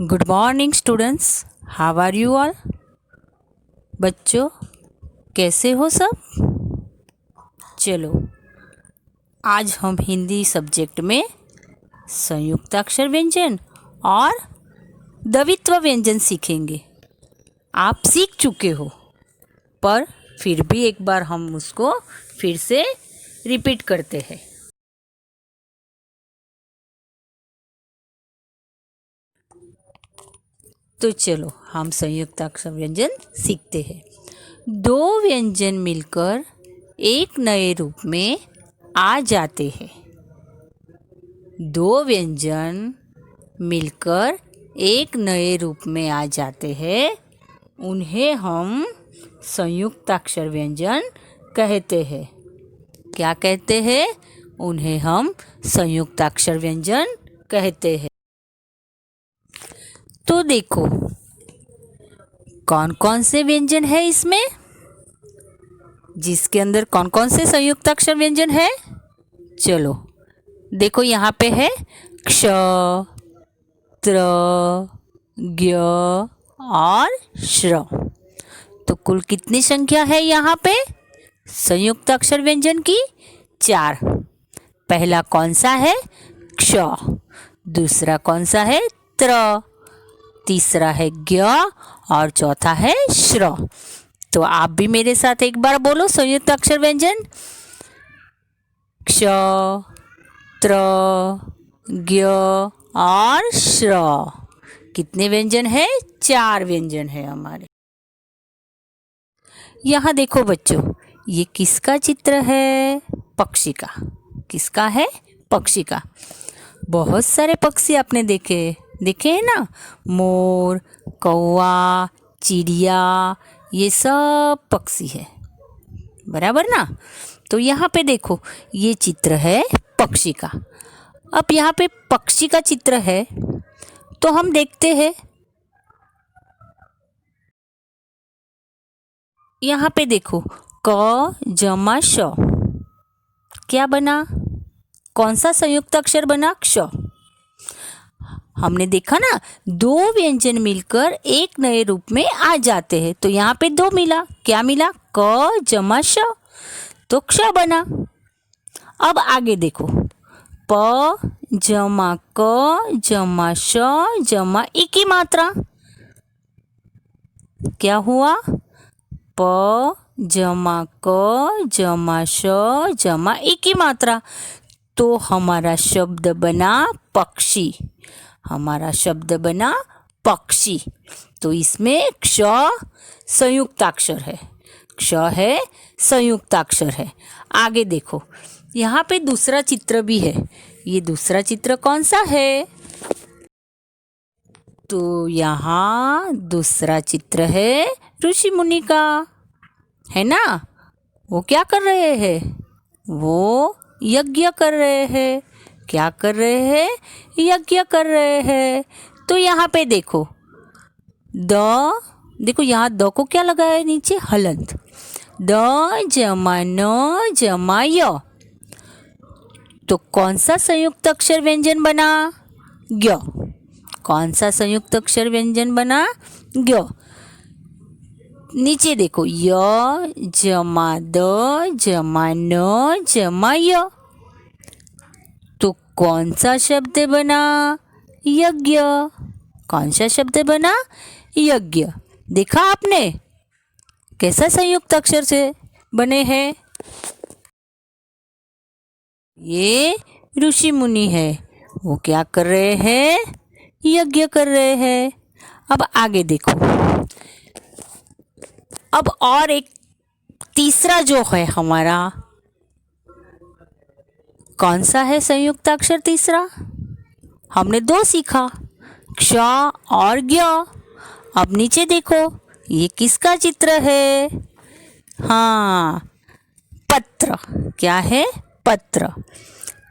Good morning students, how are you all. बच्चों कैसे हो सब। चलो आज हम हिंदी सब्जेक्ट में संयुक्ताक्षर व्यंजन और द्वित्व व्यंजन सीखेंगे। आप सीख चुके हो पर फिर भी एक बार हम उसको फिर से रिपीट करते हैं। तो चलो हम संयुक्ताक्षर व्यंजन सीखते हैं। दो व्यंजन मिलकर एक नए रूप में आ जाते हैं। दो व्यंजन मिलकर एक नए रूप में आ जाते हैं, उन्हें हम संयुक्ताक्षर व्यंजन कहते हैं। क्या कहते हैं? उन्हें हम संयुक्ताक्षर व्यंजन कहते हैं। तो देखो कौन कौन से व्यंजन है इसमें, जिसके अंदर कौन कौन से संयुक्ताक्षर व्यंजन है। चलो देखो यहाँ पे है क्ष, त्र, ज्ञ और श्र। तो कुल कितनी संख्या है यहाँ पे संयुक्ताक्षर व्यंजन की? 4। पहला कौन सा है? क्ष। दूसरा कौन सा है? त्र। तीसरा है ज्ञ और चौथा है श्र। तो आप भी मेरे साथ एक बार बोलो संयुक्ताक्षर व्यंजन। क्ष, त्र, ज्ञ और श्र। कितने व्यंजन है? 4 व्यंजन है हमारे। यहाँ देखो बच्चों, ये किसका चित्र है? पक्षी का। किसका है? पक्षी का। बहुत सारे पक्षी आपने देखे हैं ना, मोर, कौवा, चिड़िया, ये सब पक्षी है, बराबर ना। तो यहाँ पे देखो ये चित्र है पक्षी का। अब यहाँ पे पक्षी का चित्र है तो हम देखते हैं, यहाँ पे देखो क जमा श क्या बना? कौन सा संयुक्त अक्षर बना? क्ष। हमने देखा ना, दो व्यंजन मिलकर एक नए रूप में आ जाते हैं, तो यहाँ पे 2 मिला। क्या मिला? क जमा श, तो क्ष बना। अब आगे देखो प जमा क जमा श जमा ई की मात्रा। क्या हुआ? प जमा क जमा श जमा ई की मात्रा। तो हमारा शब्द बना पक्षी। हमारा शब्द बना पक्षी। तो इसमें क्ष संयुक्ताक्षर है। क्ष है संयुक्ताक्षर है। आगे देखो यहाँ पे दूसरा चित्र भी है। ये दूसरा चित्र कौन सा है? तो यहाँ दूसरा चित्र है ऋषि मुनि का, है ना। वो क्या कर रहे हैं? वो यज्ञ कर रहे हैं। क्या कर रहे हैं? यज्ञ कर रहे हैं। तो यहाँ पे देखो देखो यहाँ द को क्या लगा है नीचे? हलंत। द जमा न जमा य। तो कौन सा संयुक्त अक्षर व्यंजन बना? ज्ञ। कौन सा संयुक्त अक्षर व्यंजन बना? ज्ञ। नीचे देखो य जमा द जमा न जमा य। तो कौन सा शब्द बना? यज्ञ। कौन सा शब्द बना? यज्ञ। देखा आपने कैसा संयुक्त अक्षर से बने हैं? ये ऋषि मुनि है, वो क्या कर रहे हैं? यज्ञ कर रहे हैं। अब आगे देखो, अब और एक तीसरा जो है हमारा, कौन सा है संयुक्त अक्षर तीसरा? हमने 2 सीखा, क्ष और ज्ञ। अब नीचे देखो ये किसका चित्र है? हाँ, पत्र। क्या है? पत्र।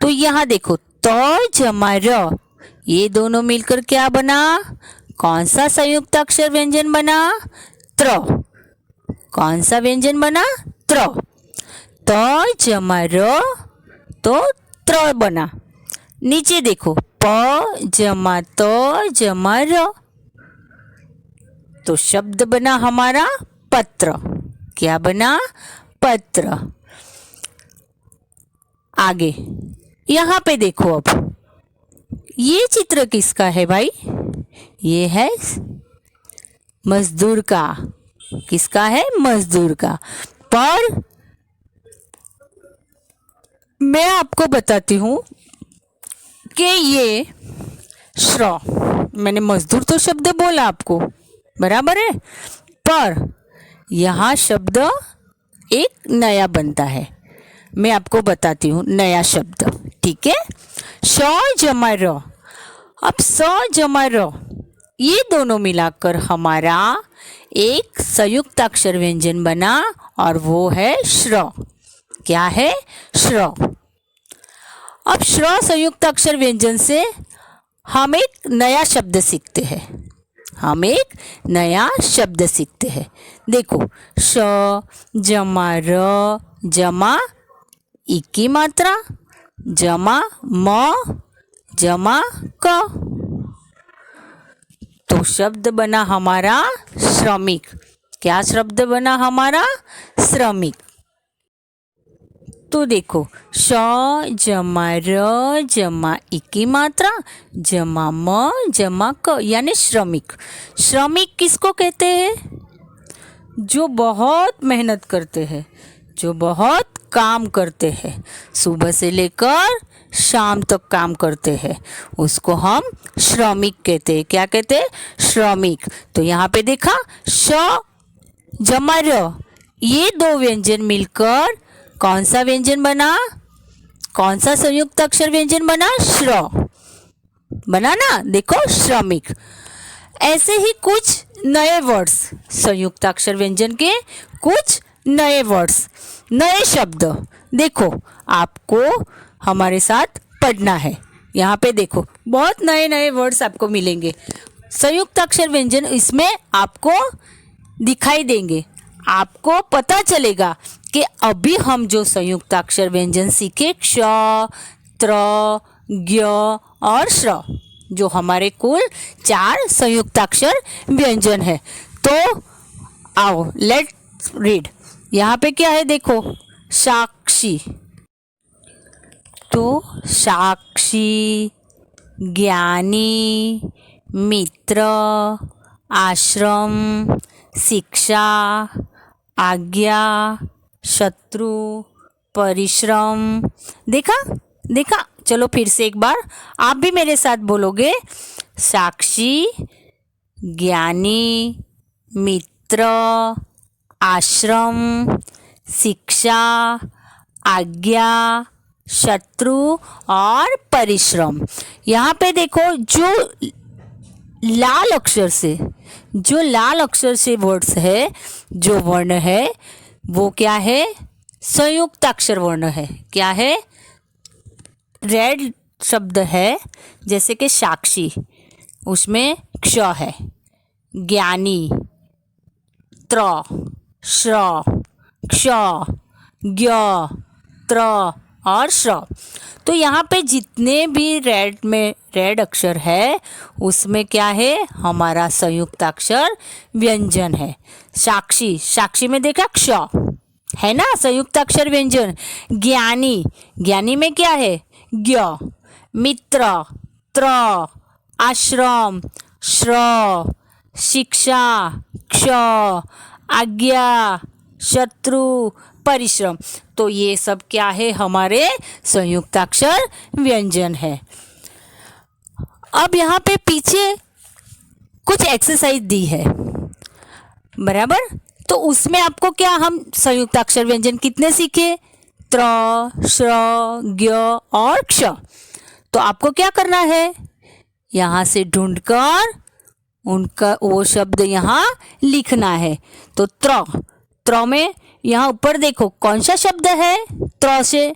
तो यहाँ देखो त जमा र, ये दोनों मिलकर क्या बना? कौन सा संयुक्त अक्षर व्यंजन बना? त्र। कौन सा व्यंजन बना? त्र। त जमा र, तो त्र बना। नीचे देखो प जमा त जमा र, तो शब्द बना हमारा पत्र। क्या बना? पत्र। आगे यहाँ पे देखो, अब ये चित्र किसका है भाई? ये है मजदूर का। किसका है? मजदूर का। पर मैं आपको बताती हूँ कि ये श्र, मैंने मजदूर तो शब्द बोला आपको, बराबर है, पर यहाँ शब्द एक नया बनता है। मैं आपको बताती हूँ नया शब्द, ठीक है? श जमा र। अब स जमा र, ये दोनों मिलाकर हमारा एक संयुक्त अक्षर व्यंजन बना और वो है श्र। क्या है? श्र। अब श्र संयुक्त अक्षर व्यंजन से हम एक नया शब्द सीखते हैं। हम एक नया शब्द सीखते हैं। देखो, श जमा र जमा ई की मात्रा जमा म जमा क, तो शब्द बना हमारा श्रमिक। क्या शब्द बना हमारा? श्रमिक। तो देखो, श जमा र जमा ई की मात्रा जमा म जमा क, यानी श्रमिक। श्रमिक किसको कहते हैं? जो बहुत मेहनत करते हैं, जो बहुत काम करते हैं, सुबह से लेकर शाम तक काम करते हैं, उसको हम श्रमिक कहते हैं। क्या कहते हैं? श्रमिक। तो यहाँ पे देखा, श जमा र, ये दो व्यंजन मिलकर कौन सा व्यंजन बना? कौन सा संयुक्त अक्षर व्यंजन बना? श्र बना ना। देखो, श्रमिक। ऐसे ही कुछ नए वर्ड्स, संयुक्त अक्षर व्यंजन के कुछ नए वर्ड्स, नए शब्द देखो, आपको हमारे साथ पढ़ना है। यहाँ पे देखो, बहुत नए नए वर्ड्स आपको मिलेंगे, संयुक्त अक्षर व्यंजन इसमें आपको दिखाई देंगे। आपको पता चलेगा कि अभी हम जो संयुक्त अक्षर व्यंजन सीखे, क्ष, त्र, ज्ञ और श्र, जो हमारे कुल 4 संयुक्त अक्षर व्यंजन है। तो आओ, लेट्स रीड। यहाँ पे क्या है? देखो, साक्षी। तो साक्षी, ज्ञानी, मित्र, आश्रम, शिक्षा, आज्ञा, शत्रु, परिश्रम। देखा देखा? चलो फिर से एक बार आप भी मेरे साथ बोलोगे, साक्षी, ज्ञानी, मित्र, आश्रम, शिक्षा, आज्ञा, शत्रु और परिश्रम। यहाँ पे देखो, जो लाल अक्षर से वर्ड्स है, जो वर्ण है, वो क्या है? संयुक्त अक्षर वर्ण है। क्या है? रेड शब्द है, जैसे कि साक्षी, उसमें क्ष है, ज्ञानी, त्र, श्र, क्ष, ज्ञ, त्र और श्र। तो यहाँ पे जितने भी रेड अक्षर है, उसमें क्या है? हमारा संयुक्त अक्षर व्यंजन है। साक्षी, साक्षी में देखा क्ष है ना, संयुक्त अक्षर व्यंजन। ज्ञानी, ज्ञानी में क्या है? ज्ञ। मित्र, त्र, आश्रम, श्र, शिक्षा, क्ष, आज्ञा, शत्रु, परिश्रम। तो ये सब क्या है? हमारे संयुक्त अक्षर व्यंजन है। अब यहाँ पे पीछे कुछ एक्सरसाइज दी है, बराबर? तो उसमें आपको क्या, हम संयुक्त अक्षर व्यंजन कितने सीखे? त्र, श्र, ज्ञ और क्ष। तो आपको क्या करना है? यहाँ से ढूंढकर उनका वो शब्द यहाँ लिखना है। तो त्र में यहाँ ऊपर देखो कौन सा शब्द है? त्र से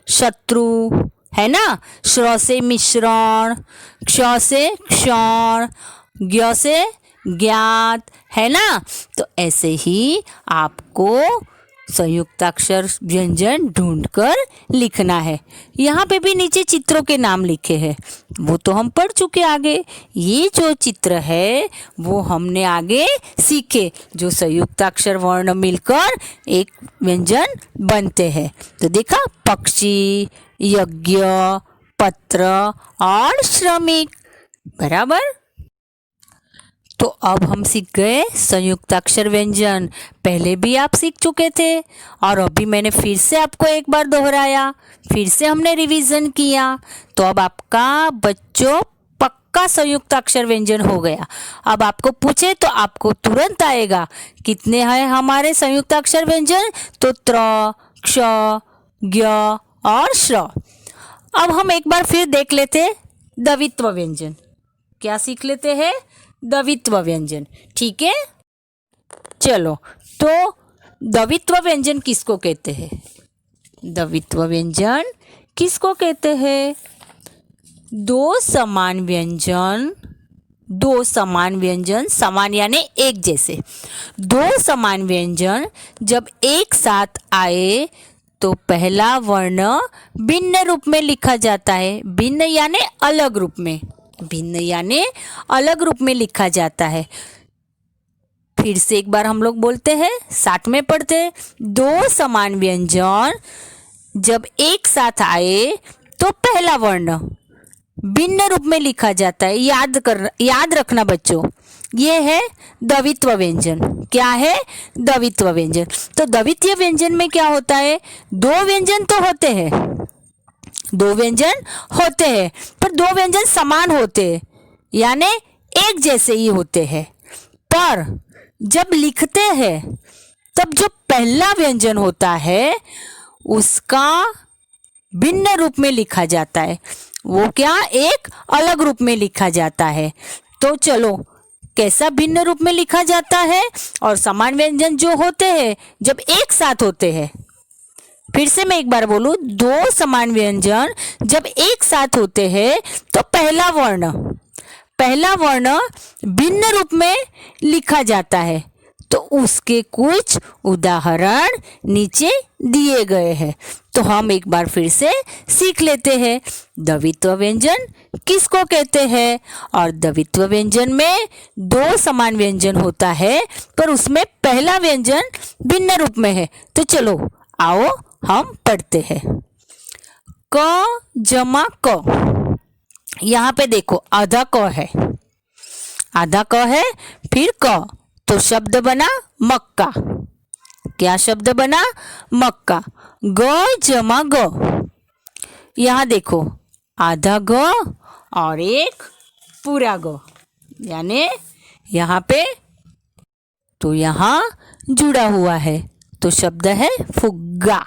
शत्रु है ना, श्र से मिश्रण, क्ष से क्षण, ज्ञ से ज्ञात है ना। तो ऐसे ही आपको संयुक्ताक्षर व्यंजन ढूंढकर लिखना है। यहाँ पे भी नीचे चित्रों के नाम लिखे हैं, वो तो हम पढ़ चुके आगे। ये जो चित्र है वो हमने आगे सीखे, जो संयुक्ताक्षर वर्ण मिलकर एक व्यंजन बनते हैं। तो देखा, पक्षी, यज्ञ, पत्र और श्रमिक, बराबर। तो अब हम सीख गए संयुक्ताक्षर व्यंजन। पहले भी आप सीख चुके थे और अभी मैंने फिर से आपको एक बार दोहराया, फिर से हमने रिवीजन किया। तो अब आपका बच्चों पक्का संयुक्ताक्षर व्यंजन हो गया। अब आपको पूछे तो आपको तुरंत आएगा कितने हैं हमारे संयुक्ताक्षर व्यंजन, तो त्र, क्ष, ज्ञ और श्र। अब हम एक बार फिर देख लेते द्वित्व व्यंजन। क्या सीख लेते हैं? द्वित्व व्यंजन, ठीक है। चलो, तो द्वित्व व्यंजन किसको कहते हैं? द्वित्व व्यंजन किसको कहते हैं? दो समान व्यंजन, समान यानी एक जैसे, दो समान व्यंजन जब एक साथ आए तो पहला वर्ण भिन्न रूप में लिखा जाता है। भिन्न यानी अलग रूप में, लिखा जाता है। फिर से एक बार हम लोग बोलते हैं, साथ में पढ़ते हैं। दो समान व्यंजन जब एक साथ आए तो पहला वर्ण भिन्न रूप में लिखा जाता है। याद रखना बच्चों, ये है द्वित्व व्यंजन। क्या है? द्वित्व व्यंजन। तो द्वितीय व्यंजन में क्या होता है? दो व्यंजन तो होते हैं, पर दो व्यंजन समान होते हैं, यानी एक जैसे ही होते हैं। पर जब लिखते हैं तब जो पहला व्यंजन होता है उसका भिन्न रूप में लिखा जाता है। वो क्या? एक अलग रूप में लिखा जाता है। तो चलो, कैसा भिन्न रूप में लिखा जाता है? और समान व्यंजन जो होते हैं जब एक साथ होते हैं, फिर से मैं एक बार बोलूं, दो समान व्यंजन जब एक साथ होते हैं तो पहला वर्ण भिन्न रूप में लिखा जाता है। तो उसके कुछ उदाहरण नीचे दिए गए हैं। तो हम एक बार फिर से सीख लेते हैं द्वित्व व्यंजन किसको कहते हैं। और द्वित्व व्यंजन में दो समान व्यंजन होता है, पर उसमें पहला व्यंजन भिन्न रूप में है। तो चलो आओ हम पढ़ते हैं। क जमा क, यहाँ पे देखो आधा क है, फिर क, तो शब्द बना मक्का। क्या शब्द बना? मक्का। ग जमा ग, यहाँ देखो आधा ग और एक पूरा ग, यानी यहाँ पे तो यहाँ जुड़ा हुआ है, तो शब्द है फुग्गा।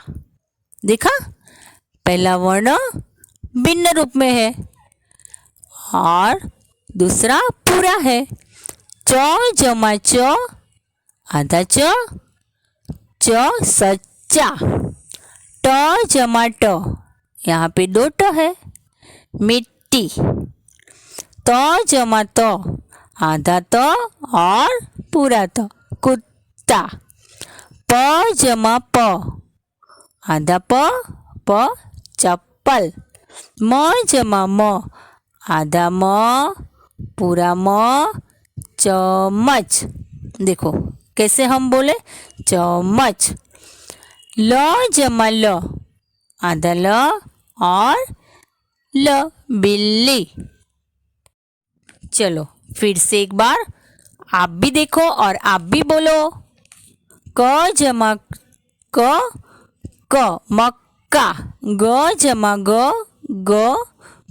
देखा, पहला वर्ण भिन्न रूप में है और दूसरा पूरा है। च जमा च, आधा च, सच्चा। ट जमा ट, यहाँ पे दो ट है, मिट्टी। त जमा त, आधा त और पूरा त, कुत्ता। प जमा प, आधा प, चप्पल। म जमा म, आधा म, पूरा म, चम्मच। देखो कैसे हम बोले, चम्मच। ल जमा ल, आधा ल और ल, बिल्ली। चलो फिर से एक बार आप भी देखो और आप भी बोलो। क जमा क, मक्का। ग जमा ग,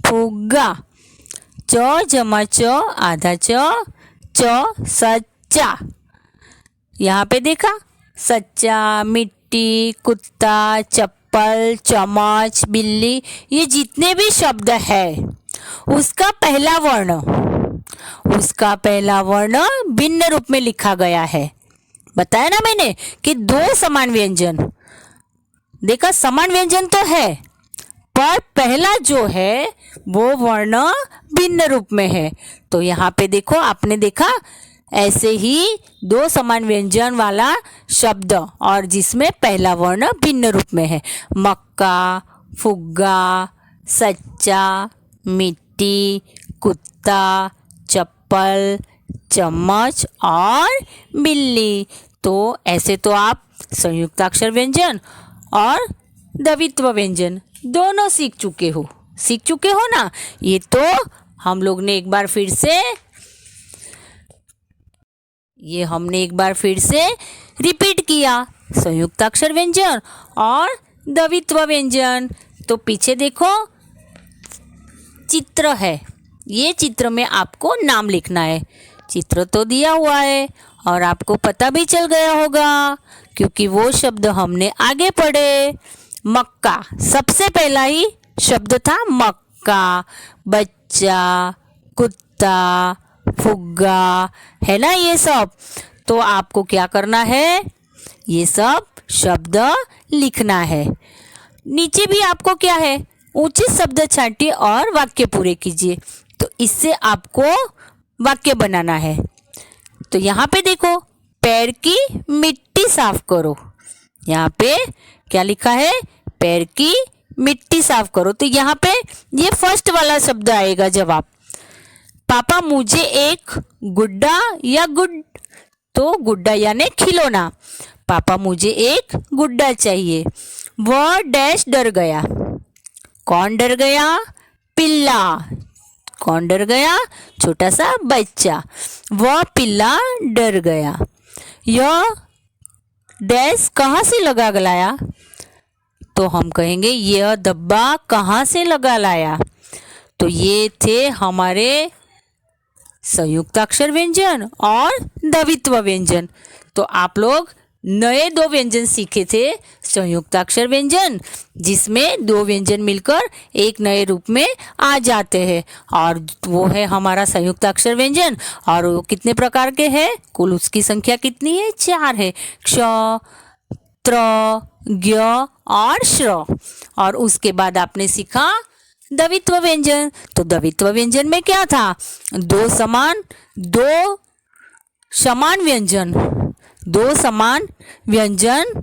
फुग्गा। च जमा च, आधा च, सच्चा। यहाँ पे देखा, सच्चा, मिट्टी, कुत्ता, चप्पल, चम्मच, बिल्ली, ये जितने भी शब्द है उसका पहला वर्ण भिन्न रूप में लिखा गया है। बताया ना मैंने कि दो समान व्यंजन, देखा समान व्यंजन तो है, पर पहला जो है वो वर्ण भिन्न रूप में है। तो यहाँ पे देखो, आपने देखा ऐसे ही दो समान व्यंजन वाला शब्द और जिसमें पहला वर्ण भिन्न रूप में है। मक्का, फुग्गा, सच्चा, मिट्टी, कुत्ता, चप्पल, चम्मच और बिल्ली। तो ऐसे तो आप संयुक्ताक्षर व्यंजन और द्वित्व व्यंजन दोनों सीख चुके हो ना। ये तो हम लोग ने एक बार फिर से रिपीट किया, संयुक्ताक्षर व्यंजन और द्वित्व व्यंजन। तो पीछे देखो चित्र है, ये चित्र में आपको नाम लिखना है। चित्र तो दिया हुआ है और आपको पता भी चल गया होगा क्योंकि वो शब्द हमने आगे पढ़े। मक्का, सबसे पहला ही शब्द था मक्का। बच्चा, कुत्ता, फुग्गा, है ना ये सब। तो आपको क्या करना है, ये सब शब्द लिखना है। नीचे भी आपको क्या है, उचित शब्द छांटिए और वाक्य पूरे कीजिए। तो इससे आपको वाक्य बनाना है। तो यहाँ पे देखो, पैर की मिट्टी साफ करो। यहाँ पे क्या लिखा है, पैर की मिट्टी साफ करो। तो यहाँ पे ये फर्स्ट वाला शब्द आएगा जवाब। पापा मुझे एक गुड्डा या तो गुड्डा यानी खिलौना। पापा मुझे एक गुड्डा चाहिए। वह डैश डर गया। कौन डर गया, पिल्ला। कौन डर गया, छोटा सा बच्चा। वह पिल्ला डर गया। यह डैश कहाँ से लगा लाया, तो हम कहेंगे यह डब्बा कहाँ से लगा लाया। तो ये थे हमारे संयुक्ताक्षर व्यंजन और द्वित्व व्यंजन। तो आप लोग नए दो व्यंजन सीखे थे, संयुक्ताक्षर व्यंजन जिसमें दो व्यंजन मिलकर एक नए रूप में आ जाते हैं, और वो है हमारा संयुक्ताक्षर व्यंजन। और वो कितने प्रकार के हैं, कुल उसकी संख्या कितनी है, 4 है। क्ष, त्र, ज्ञ और श्र। और उसके बाद आपने सीखा द्वित्व व्यंजन। तो द्वित्व व्यंजन में क्या था, दो समान व्यंजन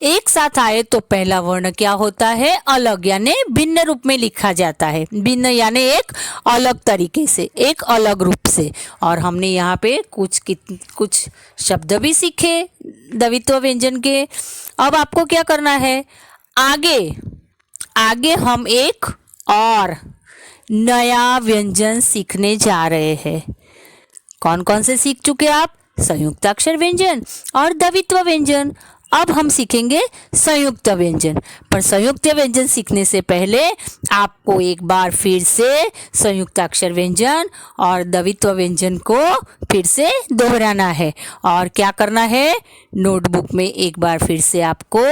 एक साथ आए तो पहला वर्ण क्या होता है, अलग यानी भिन्न रूप में लिखा जाता है। भिन्न यानी एक अलग तरीके से, एक अलग रूप से। और हमने यहाँ पे कुछ शब्द भी सीखे द्वित्व व्यंजन के। अब आपको क्या करना है, आगे हम एक और नया व्यंजन सीखने जा रहे हैं। कौन कौन से सीख चुके आप, संयुक्ताक्षर व्यंजन और द्वित्व व्यंजन। अब हम सीखेंगे संयुक्त व्यंजन। पर संयुक्त व्यंजन सीखने से पहले आपको एक बार फिर से संयुक्ताक्षर व्यंजन और द्वित्व व्यंजन को फिर से दोहराना है। और क्या करना है, नोटबुक में एक बार फिर से आपको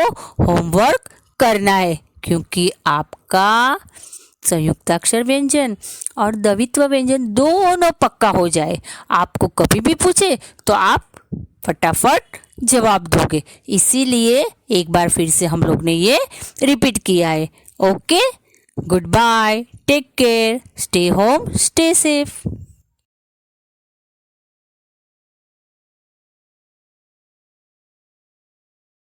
होमवर्क करना है, क्योंकि आपका संयुक्ताक्षर व्यंजन और द्वित्व व्यंजन दोनों पक्का हो जाए। आपको कभी भी पूछे तो आप फटाफट जवाब दोगे। इसीलिए एक बार फिर से हम लोग ने ये रिपीट किया है। Okay, good bye, take care, stay home, stay safe.